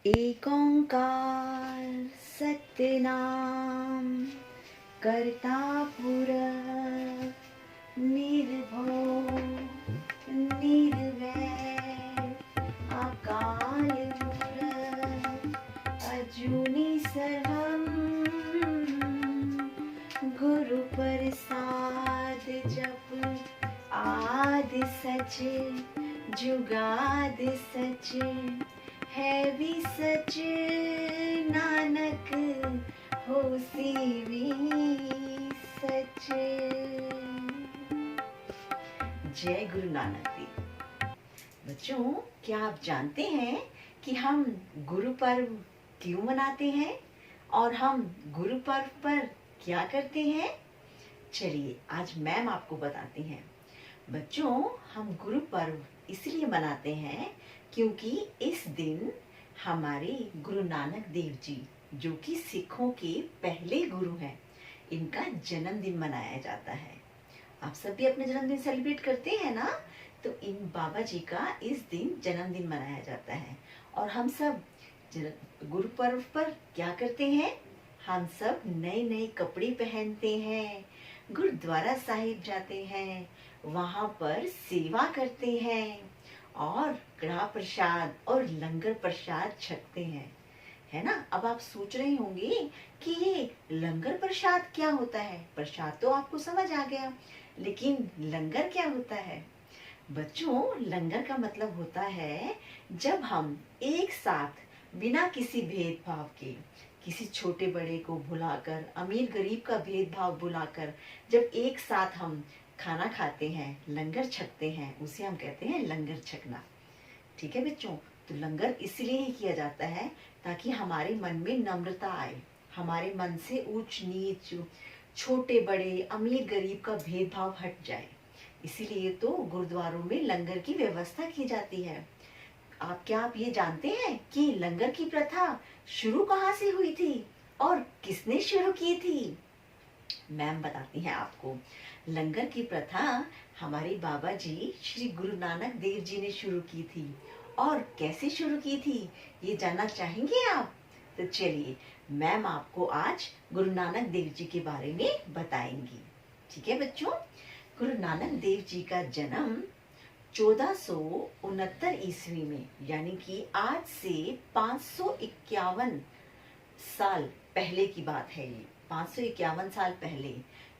एक ओंकार सत्यनाम करता पुरख निर्भव निर्वैर अकाल मूरत अजूनी सर्वं गुरु प्रसाद जप आदि सच जुगाद सच है भी सच नानक होसी भी सच। जय गुरु नानक देव। बच्चों, क्या आप जानते हैं कि हम गुरु पर्व क्यों मनाते हैं और हम गुरु पर्व पर क्या करते हैं? चलिए आज मैम आपको बताती हैं। बच्चों, हम गुरु पर्व इसलिए मनाते हैं क्योंकि इस दिन हमारे गुरु नानक देव जी, जो कि सिखों के पहले गुरु हैं, इनका जन्मदिन मनाया जाता है। आप सब भी अपने जन्मदिन सेलिब्रेट करते हैं ना? तो इन बाबा जी का इस दिन जन्मदिन मनाया जाता है। और हम सब गुरु पर्व पर क्या करते हैं? हम सब नए नए कपड़े पहनते हैं, गुरुद्वारा साहिब जाते हैं, वहां पर सेवा करते हैं और कड़ा प्रसाद और लंगर प्रसाद छकते हैं, है ना? अब आप सोच रहे होंगे कि ये लंगर प्रसाद क्या होता है। प्रसाद तो आपको समझ आ गया, लेकिन लंगर क्या होता है? बच्चों, लंगर का मतलब होता है जब हम एक साथ बिना किसी भेदभाव के, किसी छोटे बड़े को भुलाकर, अमीर गरीब का भेदभाव भुलाकर जब एक साथ हम खाना खाते हैं, लंगर छकते हैं, उसे हम कहते हैं लंगर छकना। ठीक है बच्चों? तो लंगर इसलिए ही किया जाता है ताकि हमारे मन में नम्रता आए, हमारे मन से ऊंच नीच, छोटे बड़े, अमीर गरीब का भेदभाव हट जाए। इसीलिए तो गुरुद्वारों में लंगर की व्यवस्था की जाती है। आप ये जानते हैं कि लंगर की प्रथा शुरू कहाँ से हुई थी और किसने शुरू की थी? मैम बताती हैं आपको। लंगर की प्रथा हमारे बाबा जी श्री गुरु नानक देव जी ने शुरू की थी। और कैसे शुरू की थी, ये जानना चाहेंगे आप? तो चलिए मैम आपको आज गुरु नानक देव जी के बारे में बताएंगी। ठीक है बच्चों? गुरु नानक देव जी का जन्म 1469 ईस्वी में, यानी कि आज से 551 साल पहले की बात है। ये 551 साल पहले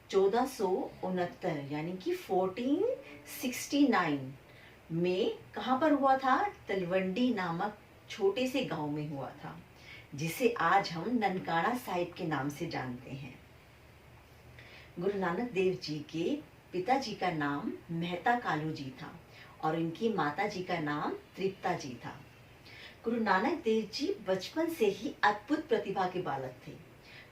1469 यानी कि 1469 में कहाँ पर हुआ था? तलवंडी नामक छोटे से गांव में हुआ था, जिसे आज हम ननकाना साहिब के नाम से जानते हैं। गुरु नानक देव जी के पिताजी का नाम मेहता कालू जी था और इनकी माता जी का नाम तृप्ता जी था। गुरु नानक देव जी बचपन से ही अद्भुत प्रतिभा के बालक थे।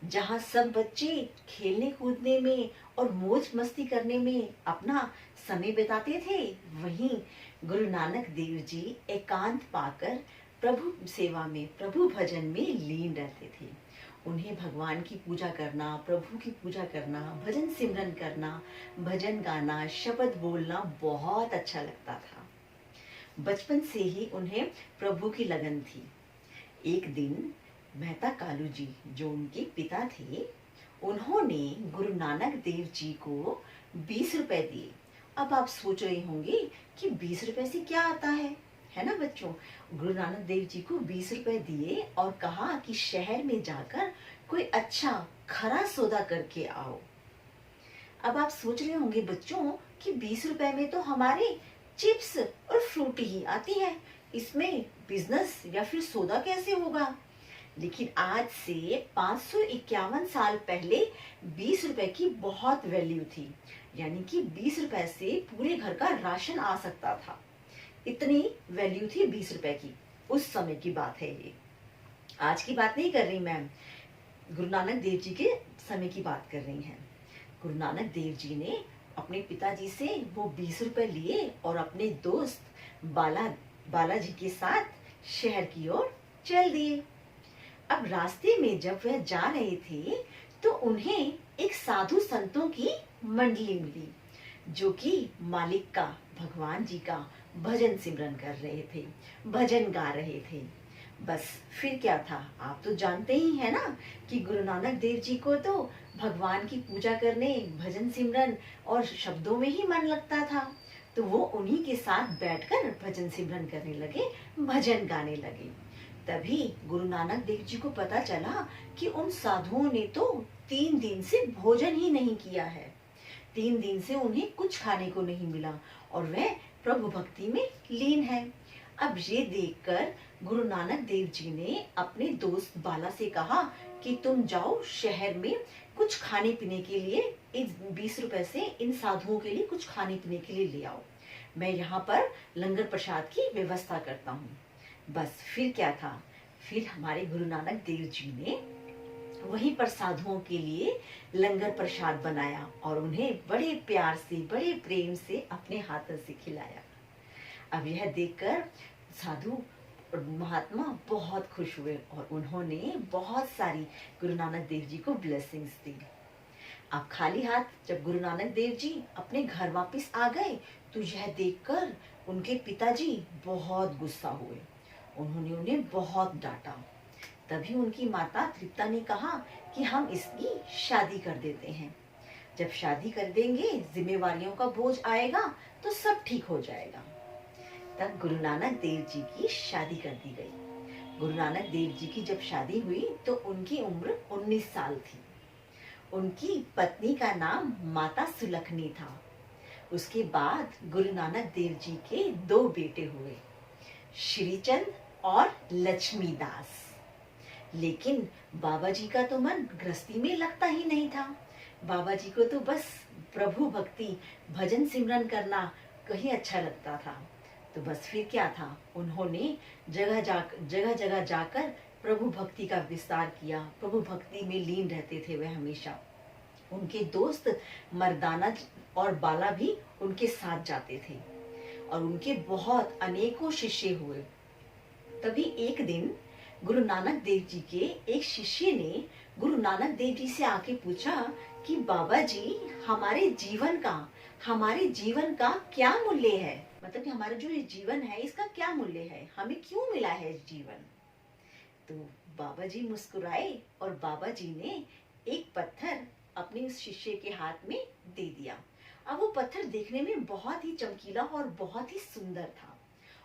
जहाँ सब बच्चे खेलने कूदने में और मौज मस्ती करने में अपना समय बिताते थे, वहीं गुरु नानक देव जी एकांत पाकर प्रभु सेवा में, प्रभु भजन में लीन रहते थे। उन्हें भगवान की पूजा करना, प्रभु की पूजा करना, भजन सिमरन करना, भजन गाना, शब्द बोलना बहुत अच्छा लगता था। बचपन से ही उन्हें प्रभु की लगन थी। एक दिन मेहता कालू जी, जो उनके पिता थे, उन्होंने गुरु नानक देव जी को 20 रुपए दिए। अब आप सोच रहे होंगे कि 20 रुपए से क्या आता है ना बच्चों? गुरु नानक देव जी को 20 रुपए दिए और कहा कि शहर में जाकर कोई अच्छा खरा सौदा करके आओ। अब आप सोच रहे होंगे बच्चों कि 20 रुपए में तो हमारे चिप्स और फ्रूटी ही आती है, इसमें बिजनेस या फिर सौदा कैसे होगा? लेकिन आज से 551 साल पहले 20 रुपए की बहुत वैल्यू थी, यानी कि 20 रुपए से पूरे घर का राशन आ सकता था। इतनी वैल्यू थी 20 रुपए की। उस समय की बात है ये, आज की बात नहीं कर रही मैम, गुरु नानक देव जी के समय की बात कर रही हैं। गुरु नानक देव जी ने अपने पिताजी से वो 20 रुपए लिए और अपने दोस्त बालाजी के साथ शहर की ओर चल दिए। अब रास्ते में जब वह जा रहे थे तो उन्हें एक साधु संतों की मंडली मिली, जो कि मालिक का, भगवान जी का भजन सिमरन कर रहे थे, भजन गा रहे थे। बस फिर क्या था, आप तो जानते ही हैं ना कि गुरु नानक देव जी को तो भगवान की पूजा करने, भजन सिमरन और शब्दों में ही मन लगता था। तो वो उन्हीं के साथ बैठकर भजन सिमरन करने लगे, भजन गाने लगे। तभी गुरु नानक देव जी को पता चला कि उन साधुओं ने तो 3 दिन से भोजन ही नहीं किया है। 3 दिन से उन्हें कुछ खाने को नहीं मिला और वह प्रभु भक्ति में लीन है। अब ये देखकर गुरु नानक देव जी ने अपने दोस्त बाला से कहा कि तुम जाओ शहर में कुछ खाने पीने के लिए, इस 20 रुपए से इन साधुओं के लिए कुछ खाने पीने के लिए ले आओ। मैं यहाँ पर लंगर प्रसाद की व्यवस्था करता हूँ। बस फिर क्या था, फिर हमारे गुरु नानक देव जी ने वहीं पर साधुओं के लिए लंगर प्रसाद बनाया और उन्हें बड़े प्यार से, बड़े प्रेम से अपने हाथों से खिलाया। अब यह देखकर साधु और महात्मा बहुत खुश हुए और उन्होंने बहुत सारी गुरु नानक देव जी को ब्लेसिंग्स दी। अब खाली हाथ जब गुरु नानक देव जी अपने घर वापस आ गए तो यह देखकर उनके पिताजी बहुत गुस्सा हुए। उन्होंने उन्हें बहुत डांटा। तभी उनकी माता तृप्ता ने कहा कि हम इसकी शादी कर देते हैं। जब शादी कर देंगे, जिम्मेवारियों का बोझ आएगा तो सब ठीक हो जाएगा। तब गुरु नानक देव जी की शादी कर दी गई। गुरु नानक देव जी की जब शादी हुई तो उनकी उम्र 19 साल थी। उनकी पत्नी का नाम माता सुलखनी था। उसके बाद गुरु नानक देव जी के 2 बेटे हुए, श्रीचंद और लक्ष्मीदास। लेकिन बाबा जी का तो मन गृहस्थी में लगता ही नहीं था। बाबा जी को तो बस प्रभु भक्ति, भजन सिमरन करना कहीं अच्छा लगता था। तो बस फिर क्या था, उन्होंने जगह जगह जाकर प्रभु भक्ति का विस्तार किया। प्रभु भक्ति में लीन रहते थे वह हमेशा। उनके दोस्त मर्दाना और बाला भी उनके साथ जाते थे और उनके बहुत अनेकों शिष्य हुए। तभी एक दिन गुरु नानक देव जी के एक शिष्य ने गुरु नानक देव जी से आके पूछा कि बाबा जी, हमारे जीवन का क्या मूल्य है? मतलब कि हमारा जो ये जीवन है इसका क्या मूल्य है, हमें क्यों मिला है इस जीवन? तो बाबा जी मुस्कुराए और बाबा जी ने एक पत्थर अपने उस शिष्य के हाथ में दे दिया। अब वो पत्थर देखने में बहुत ही चमकीला और बहुत ही सुंदर था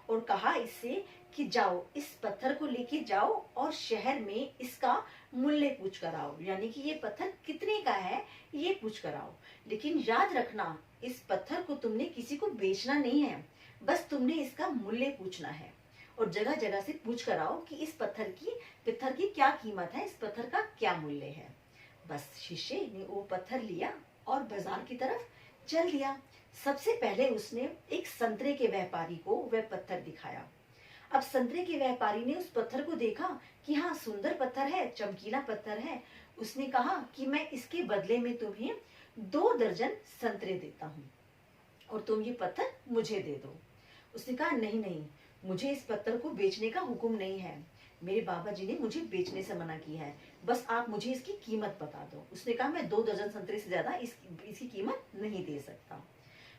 और कहा इससे कि जाओ, इस पत्थर को लेके जाओ और शहर में इसका मूल्य पूछ कर आओ, यानी कि ये पत्थर कितने का है ये पूछ कर आओ। लेकिन याद रखना, इस पत्थर को तुमने किसी को बेचना नहीं है, बस तुमने इसका मूल्य पूछना है और जगह जगह से पूछ कर आओ कि इस पत्थर की क्या कीमत है, इस पत्थर का क्या मूल्य है। बस शिष्य ने वो पत्थर लिया और बाजार की तरफ चल दिया। सबसे पहले उसने एक संतरे के व्यापारी को वह पत्थर दिखाया। अब संतरे के व्यापारी ने उस पत्थर को देखा कि हाँ, सुंदर पत्थर है, चमकीला पत्थर है। उसने कहा कि मैं इसके बदले में तुम्हें 2 दर्जन संतरे देता हूँ और तुम ये पत्थर मुझे दे दो। उसने कहा नहीं नहीं, मुझे इस पत्थर को बेचने का हुक्म नहीं है, मेरे बाबा जी ने मुझे बेचने से मना किया है, बस आप मुझे इसकी कीमत बता दो। उसने कहा मैं 2 दर्जन संतरे से ज्यादा इसकी कीमत नहीं दे सकता।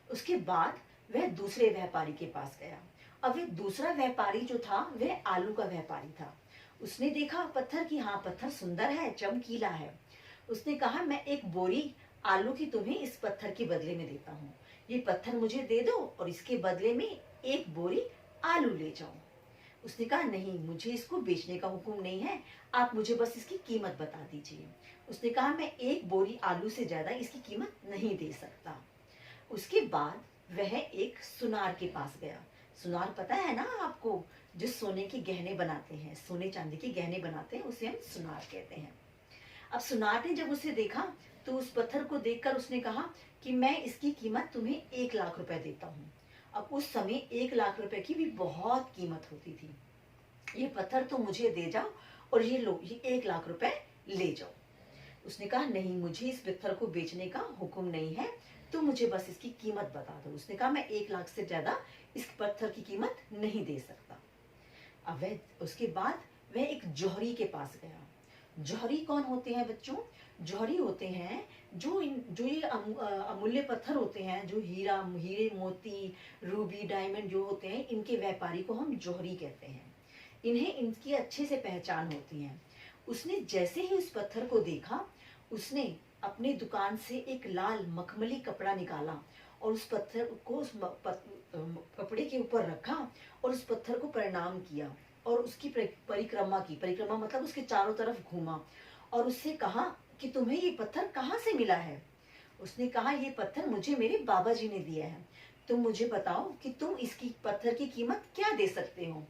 उसके बाद वह दूसरे व्यापारी के पास गया। अब वह दूसरा व्यापारी जो था वह आलू का व्यापारी था। उसने देखा पत्थर की, हाँ पत्थर सुंदर है, चमकीला है। उसने कहा मैं 1 बोरी आलू की तुम्हें इस पत्थर के बदले में देता हूँ, ये पत्थर मुझे दे दो और इसके बदले में 1 बोरी आलू ले जाओ। उसने कहा नहीं, मुझे इसको बेचने का हुक्म नहीं है, आप मुझे बस इसकी कीमत बता दीजिए। उसने कहा मैं 1 बोरी आलू से ज्यादा इसकी कीमत नहीं दे सकता। उसके बाद वह एक सुनार के पास गया। सुनार पता है ना आपको, जो सोने के गहने बनाते हैं, सोने चांदी के गहने बनाते हैं, उसे हम सुनार कहते हैं। अब सुनार ने जब उसे देखा तो उस पत्थर को देखकर उसने कहा कि मैं इसकी कीमत तुम्हें 1 लाख रुपए देता हूँ। अब उस समय 1 लाख रुपए की भी बहुत कीमत होती थी। ये पत्थर तो मुझे दे जाओ और ये लो, ये 1 लाख रुपए ले जाओ। उसने कहा नहीं, मुझे इस पत्थर को बेचने का हुक्म नहीं है, तो मुझे बस इसकी कीमत बता दो। उसने कहा मैं 1 लाख से ज्यादा इस पत्थर की कीमत नहीं दे सकता। अब वह उसके बाद वह एक जौहरी के पास गया। जौहरी कौन होते हैं बच्चों? जौहरी होते हैं जो ये अमूल्य पत्थर होते हैं, जो हीरे मोती रूबी डायमंड जो होते हैं, इनके व्यापारी को हम जौहरी कहते हैं। इन्हें इनकी अच्छे से पहचान होती है। उसने जैसे ही उस पत्थर को देखा, उसने अपनी दुकान से एक लाल मखमली कपड़ा निकाला और उस पत्थर को उस कपड़े के ऊपर रखा और उस पत्थर को प्रणाम किया और उसकी परिक्रमा की। परिक्रमा मतलब उसके चारों तरफ घूमा और उससे कहा कि तुम्हें ये पत्थर कहाँ से मिला है। उसने कहा, ये पत्थर मुझे मेरे बाबा जी ने दिया है, तुम मुझे बताओ कि तुम इसकी पत्थर की कीमत क्या दे सकते हो।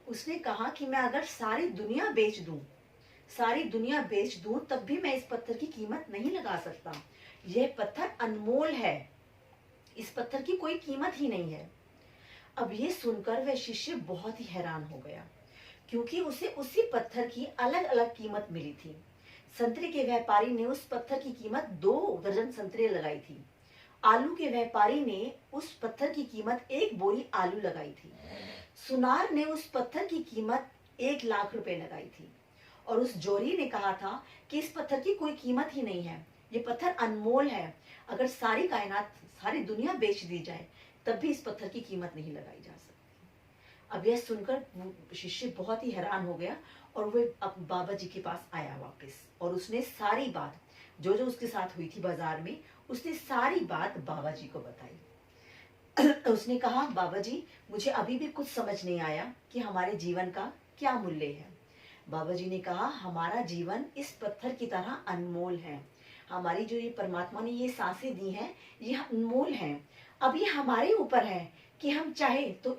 उसने कहा कि मैं अगर सारी दुनिया बेच दूं, सारी दुनिया बेच दूं, तब भी मैं इस पत्थर की कीमत नहीं लगा सकता। यह पत्थर अनमोल है, इस पत्थर की कोई कीमत ही नहीं है। अब ये सुनकर वह शिष्य बहुत ही हैरान हो गया, क्योंकि उसे उसी पत्थर की अलग अलग कीमत मिली थी। संतरे के व्यापारी ने उस पत्थर की कीमत 2 दर्जन संतरे लगाई थी। आलू के व्यापारी ने उस पत्थर की कीमत 1 बोरी आलू लगाई थी। सुनार ने उस पत्थर की कीमत 1 लाख रुपए लगाई थी। और उस जोरी ने कहा था कि इस पत्थर की कोई कीमत ही नहीं है, ये पत्थर अनमोल है, अगर सारी कायनात, सारी दुनिया बेच दी जाए तब भी इस पत्थर की कीमत नहीं लगाई जा सकती। अब यह सुनकर वो शिष्य बहुत ही हैरान हो गया और वह अब बाबा जी के पास आया वापस, और उसने सारी बात जो जो उसके साथ हुई थी बाजार में, उसने सारी बात बाबा जी को बताई। उसने कहा, बाबा जी, मुझे अभी भी कुछ समझ नहीं आया कि हमारे जीवन का क्या मूल्य है। बाबा जी ने कहा, हमारा जीवन इस पत्थर की तरह अनमोल है। हमारी जो ये परमात्मा ने ये सांसें दी हैं, ये अनमोल हैं। अब ये हमारे ऊपर है कि हम चाहे तो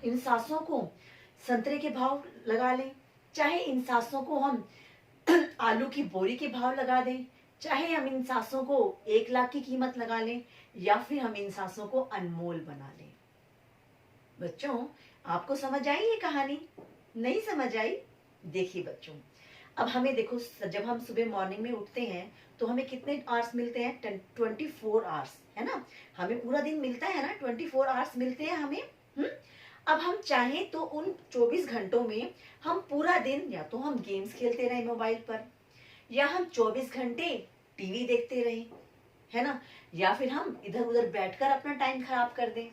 इन सांसों को संतरे के भाव लगा लें, चाहे इन सांसों को हम आलू की बोरी के भाव लगा दें, चाहे हम इन सांसों को 1 लाख की कीमत लगा लें, या फिर हम इन सांसों को अनमोल बना लें। बच्चों, आपको समझ आई ये कहानी? नहीं समझ आई? देखिए बच्चों, अब हमें देखो, जब हम सुबह मॉर्निंग में उठते हैं तो हमें कितने आवर्स मिलते हैं? 24 आवर्स, है ना? हमें पूरा दिन मिलता है ना, 24 आवर्स मिलते हैं हमें। अब हम चाहें तो उन 24 घंटों में हम पूरा दिन या तो हम गेम्स खेलते रहे मोबाइल पर, या हम 24 घंटे टीवी देखते रहे, है ना? या फिर हम इधर उधर बैठकर अपना टाइम खराब कर दें,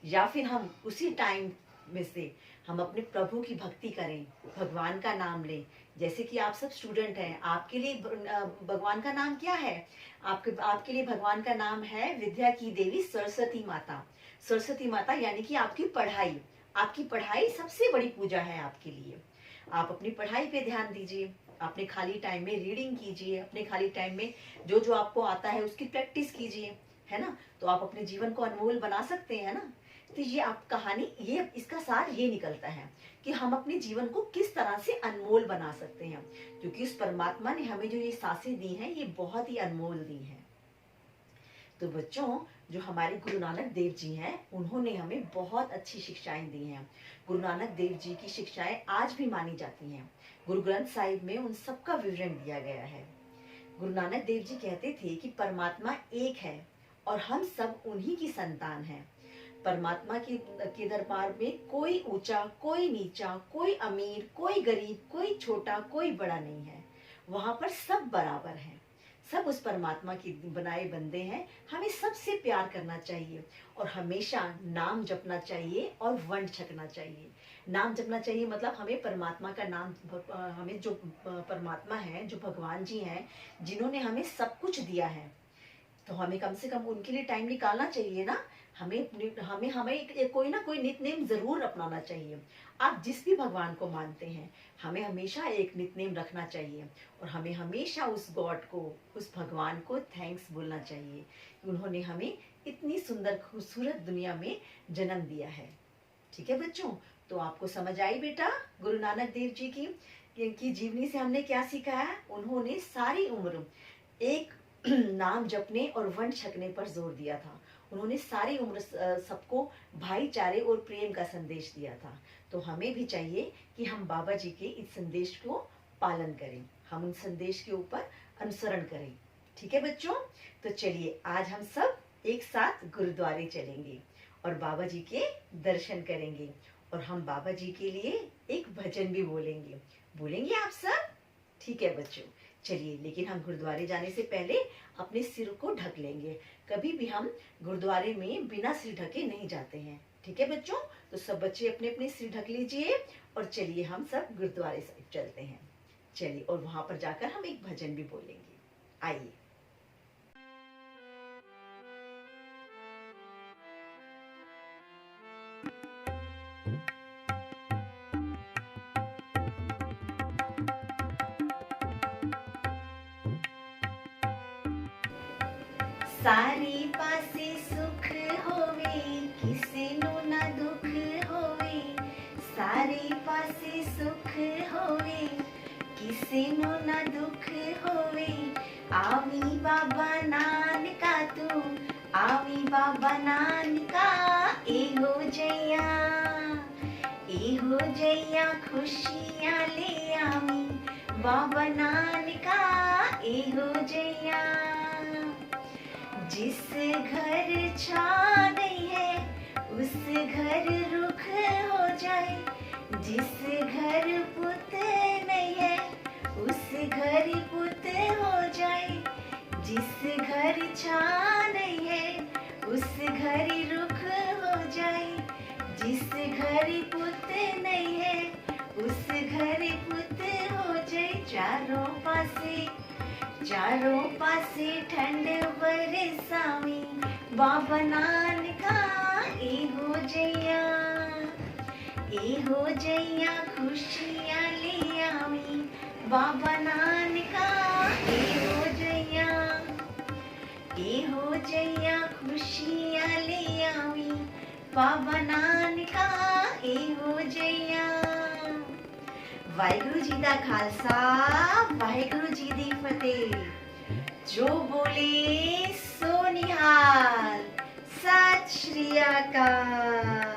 या फिर हम उसी टाइम में से हम अपने प्रभु की भक्ति करें, भगवान का नाम लें। जैसे कि आप सब स्टूडेंट हैं, आपके लिए भगवान का नाम क्या है? आपके लिए भगवान का नाम है विद्या की देवी सरस्वती माता। सरस्वती माता यानी कि आपकी पढ़ाई। आपकी पढ़ाई सबसे बड़ी पूजा है आपके लिए। आप अपनी पढ़ाई पे ध्यान दीजिए, अपने खाली टाइम में रीडिंग कीजिए, अपने खाली टाइम में जो जो आपको आता है उसकी प्रैक्टिस कीजिए, है ना? तो आप अपने जीवन को अनमोल बना सकते हैं ना। तो ये आप कहानी, ये इसका सार ये निकलता है कि हम अपने जीवन को किस तरह से अनमोल बना सकते हैं, क्योंकि उस परमात्मा ने हमें जो ये सांसें दी हैं, ये बहुत ही अनमोल दी हैं। तो बच्चों, जो हमारे गुरु नानक देव जी हैं, उन्होंने हमें बहुत अच्छी शिक्षाएं दी हैं। गुरु नानक देव जी की शिक्षाएं आज भी मानी जाती हैं। गुरु ग्रंथ साहिब में उन सबका विवरण दिया गया है। गुरु नानक देव जी कहते थे कि परमात्मा एक है और हम सब उन्हीं की संतान हैं। परमात्मा के दरबार में कोई ऊंचा, कोई नीचा, कोई अमीर, कोई गरीब, कोई छोटा, कोई बड़ा नहीं है। वहां पर सब बराबर हैं। सब उस परमात्मा के बनाए बंदे हैं। हमें सबसे प्यार करना चाहिए और हमेशा नाम जपना चाहिए और वंड छकना चाहिए। नाम जपना चाहिए मतलब हमें परमात्मा का नाम, हमें जो परमात्मा है, जो भगवान जी हैं, जिन्होंने हमें सब कुछ दिया है, तो हमें कम से कम उनके लिए टाइम निकालना चाहिए ना। हमें हमें हमें कोई ना कोई नितनेम जरूर अपनाना चाहिए। आप जिस भी भगवान को मानते हैं, हमें हमेशा एक नितनेम रखना चाहिए और हमें हमेशा उस गॉड को, उस भगवान को थैंक्स बोलना चाहिए कि उन्होंने हमें इतनी सुंदर खूबसूरत दुनिया में जन्म दिया है। ठीक है बच्चों, तो आपको समझ आई बेटा गुरु नानक देव जी की जीवनी से हमने क्या सीखा है? उन्होंने सारी उम्र एक नाम जपने और वंड छकने पर जोर दिया था। उन्होंने सारी उम्र सबको भाईचारे और प्रेम का संदेश दिया था। तो हमें भी चाहिए कि हम बाबा जी के इस संदेश को पालन करें, हम उन संदेश के ऊपर अनुसरण करें। ठीक है बच्चों, तो चलिए आज हम सब एक साथ गुरुद्वारे चलेंगे और बाबा जी के दर्शन करेंगे और हम बाबा जी के लिए एक भजन भी बोलेंगे। बोलेंगे आप सब? ठीक है बच्चों, चलिए। लेकिन हम गुरुद्वारे जाने से पहले अपने सिर को ढक लेंगे। कभी भी हम गुरुद्वारे में बिना सिर ढके नहीं जाते हैं, ठीक है बच्चों, तो सब बच्चे अपने अपने सिर ढक लीजिए और चलिए हम सब गुरुद्वारे साइड चलते हैं। चलिए, और वहां पर जाकर हम एक भजन भी बोलेंगे। आइए। सारे पासे सुख होवे, किसे नु ना दुख होवे। सारे पासे सुख होवे, किसे नु ना दुख होवे। आवी बाबा नानका तू, आवी बाबा नानका। एहो जैया, एहो जैया खुशियाँ ले आवी बाबा नानका। एहो जैया, जिस घर छाँव नहीं है उस घर रुख हो जाए। जिस घर पुत नहीं है उस घर पुत हो जाए। जिस घर छाँव नहीं है उस घर रुख हो जाए। जिस घर पुत नहीं है उस घर पुत हो जाए। चारों पासे ठंड बरसावी बाबा नानका। एहो जैया, एहो जैया खुशियाँ ले आवी बाबा नानका। एहो जैया, एहो जैया खुशियाँ ले आवी बाबा नानका। एहो जैया। वाहिगुरु जी दा खालसा, वाहिगुरु जी दी फतेह। जो बोले सो निहाल। सत श्री अकाल।